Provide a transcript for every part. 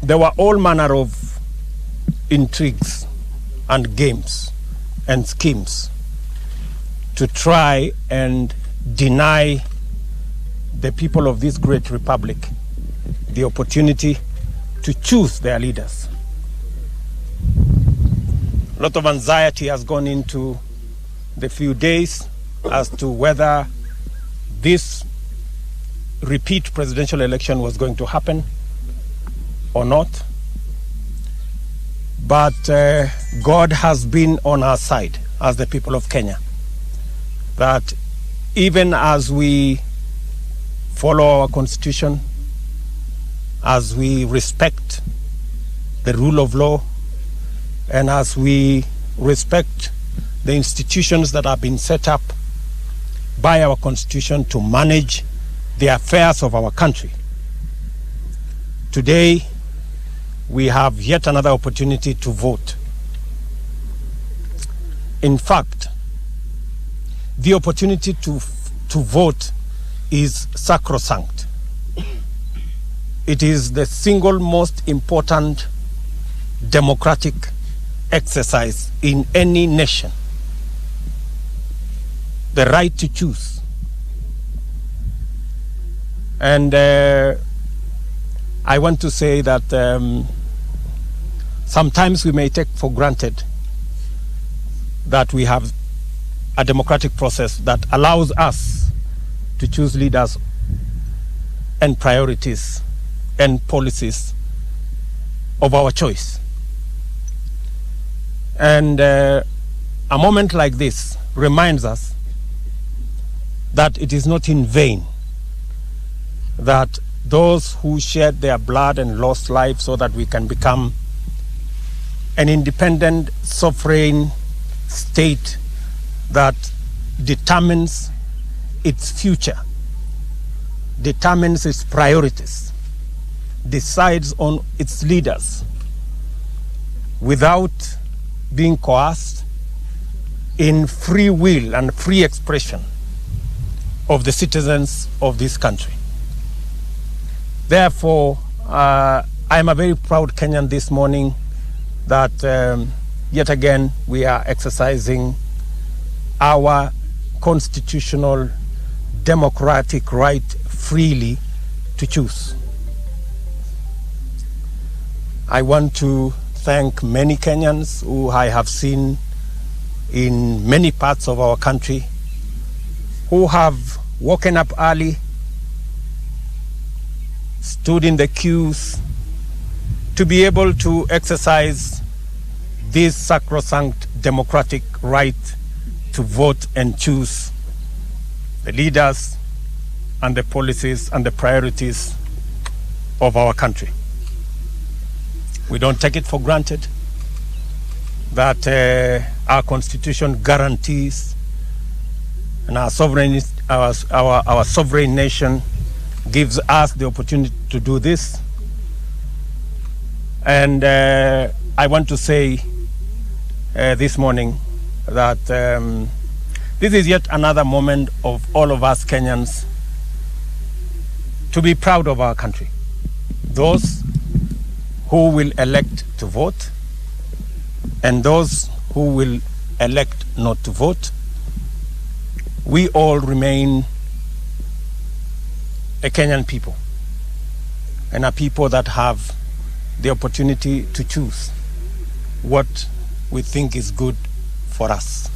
there were all manner of intrigues and games and schemes to try and deny the people of this great republic the opportunity to choose their leaders. A lot of anxiety has gone into the few days as to whether this repeat presidential election was going to happen or not. But God has been on our side as the people of Kenya. That even as we follow our constitution, as we respect the rule of law, and as we respect the institutions that have been set up by our constitution to manage the affairs of our country, today we have yet another opportunity to vote. In fact, the opportunity to vote is sacrosanct. It is the single most important democratic exercise in any nation. The right to choose. And I want to say that sometimes we may take for granted that we have a democratic process that allows us to choose leaders and priorities and policies of our choice. And a moment like this reminds us that it is not in vain that those who shed their blood and lost lives so that we can become an independent, sovereign state that determines its future, determines its priorities, decides on its leaders without being coerced, in free will and free expression of the citizens of this country. Therefore, I am a very proud Kenyan this morning that yet again we are exercising our constitutional democratic right freely to choose. I want to thank many Kenyans who I have seen in many parts of our country who have woken up early, stood in the queues to be able to exercise this sacrosanct democratic right to vote and choose the leaders and the policies and the priorities of our country. We don't take it for granted that our constitution guarantees and our sovereign nation gives us the opportunity to do this. And I want to say this morning that this is yet another moment of all of us Kenyans to be proud of our country. Those who will elect to vote and those who will elect not to vote, we all remain a Kenyan people and a people that have the opportunity to choose what we think is good for us.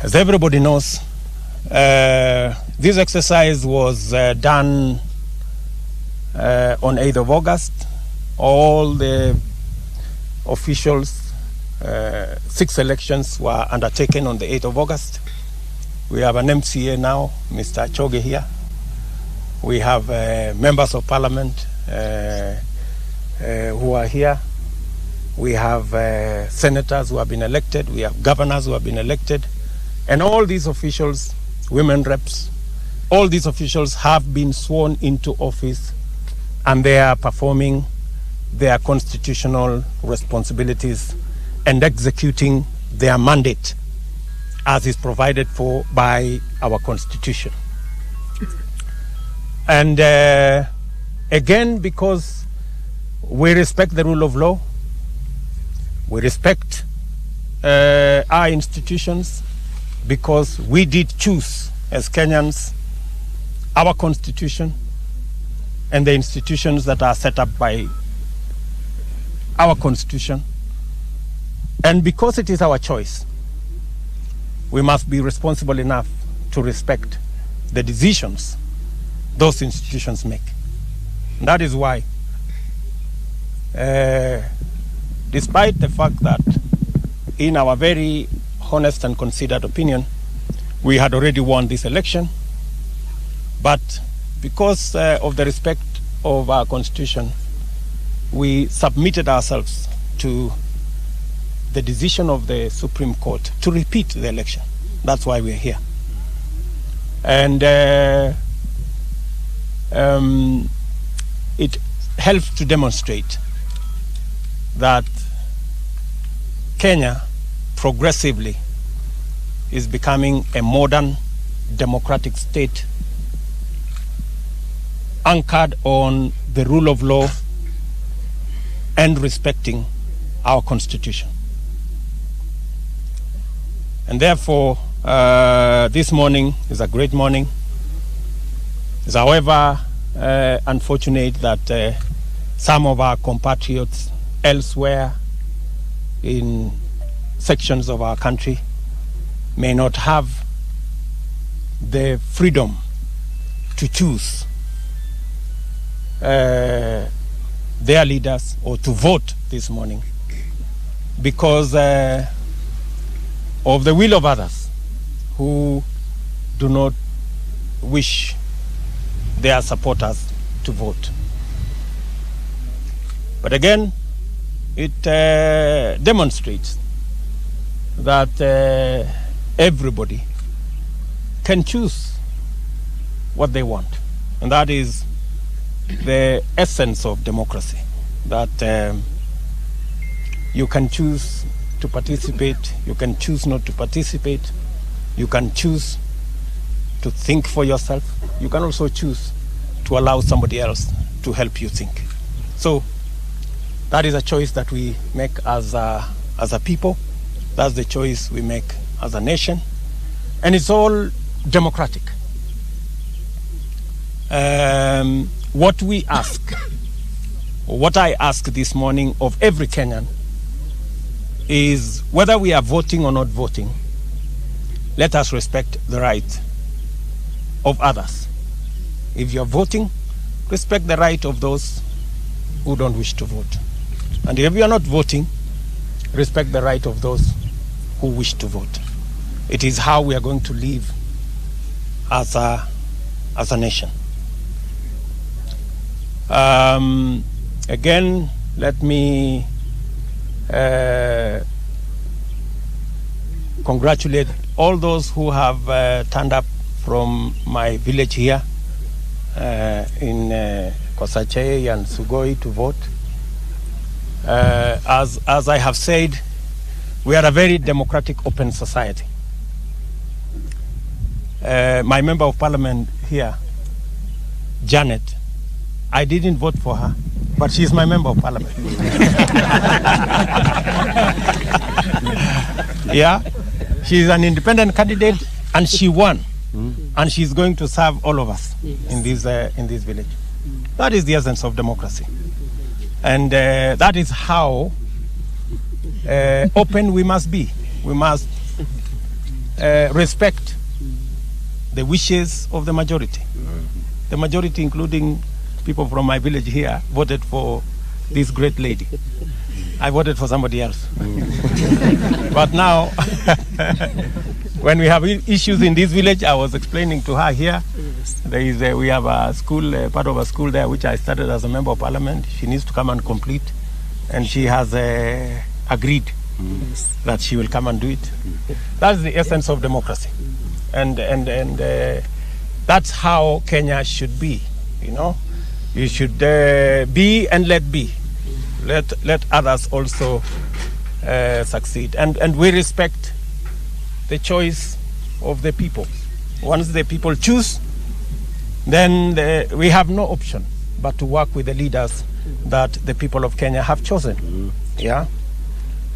As everybody knows, this exercise was done on 8th of August. All the officials, 6 elections were undertaken on the 8th of August. We have an MCA now, Mr. Choge here. We have members of parliament who are here. We have senators who have been elected. We have governors who have been elected. And all these officials, women reps, all these officials have been sworn into office and they are performing their constitutional responsibilities and executing their mandate as is provided for by our constitution. And Again, because we respect the rule of law, we respect our institutions, because we did choose as Kenyans our constitution and the institutions that are set up by our constitution. And because it is our choice, we must be responsible enough to respect the decisions those institutions make. And that is why, despite the fact that in our very honest and considered opinion, we had already won this election, but because of the respect of our constitution, we submitted ourselves to the decision of the Supreme Court to repeat the election. That's why we're here. And it helps to demonstrate that Kenya progressively is becoming a modern democratic state anchored on the rule of law and respecting our constitution. And therefore, this morning is a great morning. It's however unfortunate that some of our compatriots elsewhere in sections of our country may not have the freedom to choose their leaders or to vote this morning because of the will of others who do not wish their supporters to vote. But again, it demonstrates that everybody can choose what they want. And that is the essence of democracy, that you can choose to participate, you can choose not to participate, you can choose to think for yourself, you can also choose to allow somebody else to help you think. So that is a choice that we make as a people. That's the choice we make as a nation. And it's all democratic. What we ask, or what I ask this morning of every Kenyan, is whether we are voting or not voting, let us respect the right of others. If you're voting, respect the right of those who don't wish to vote. And if you are not voting, respect the right of those who wish to vote. It is how we are going to live as a nation. Again, let me congratulate all those who have turned up from my village here in Kosache and Sugoi to vote. As I have said, we are a very democratic, open society. My member of parliament here, Janet, I didn't vote for her, but she's my member of parliament. Yeah, she's an independent candidate and she won. And she's going to serve all of us in this village. That is the essence of democracy. And that is how open we must be. We must respect the wishes of the majority. The majority, including people from my village here, voted for this great lady. I voted for somebody else. But now, when we have issues in this village, I was explaining to her here, we have a school, part of a school there, which I started as a member of parliament. She needs to come and complete, and she has agreed that she will come and do it. That's the essence of democracy. And that's how Kenya should be, you know. You should be and let be. Let others also succeed. And we respect the choice of the people. Once the people choose, then we have no option but to work with the leaders that the people of Kenya have chosen. Yeah.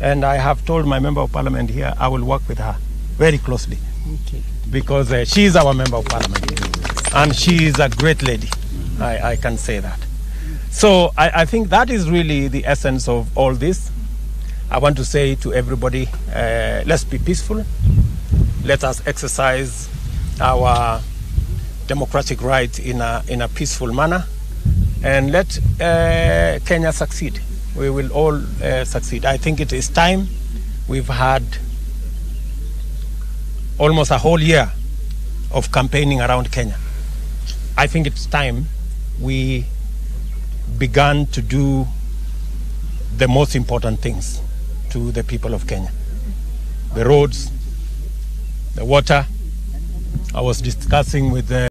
And I have told my member of parliament here, I will work with her very closely. Okay. Because she is our member of parliament. And she is a great lady. I can say that. So I think that is really the essence of all this. I want to say to everybody, let's be peaceful. Let us exercise our democratic rights in a peaceful manner. And let Kenya succeed. We will all succeed. I think it is time. We've had almost a whole year of campaigning around Kenya. I think it's time we began to do the most important things to the people of Kenya. The roads, the water. I was discussing with the